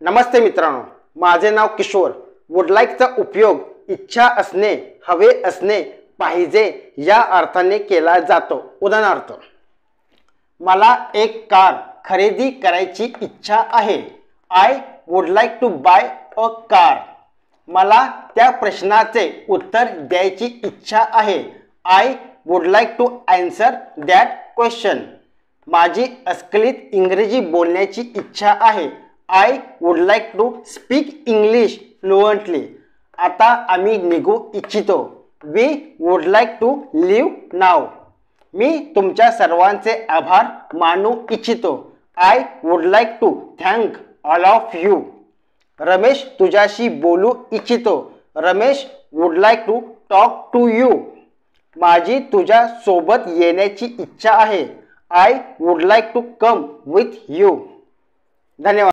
नमस्ते मित्रांनो, माझे नाव किशोर। वुड लाईकचा उपयोग इच्छा असणे, हवे असणे, पाहिजे या अर्थाने केला जातो। उदाहरणार्थ, मला एक कार खरेदी करायची इच्छा आहे। I would like to buy a car. मला त्या प्रश्नाचे उत्तर द्यायची इच्छा आहे। I would like to answer that question. माझी अस्खलित इंग्रजी बोलण्याची इच्छा आहे। I would like to speak English fluently. आता आम्ही निघू इच्छितो। We would like to leave now. मी तुमच्या सर्वांचे आभार मानू इच्छितो। I would like to thank all of you. Ramesh तुझ्याशी बोलू इच्छितो। Ramesh would like to talk to you. माझी तुझ्या सोबत येण्याची इच्छा आहे। I would like to come with you. धन्यवाद।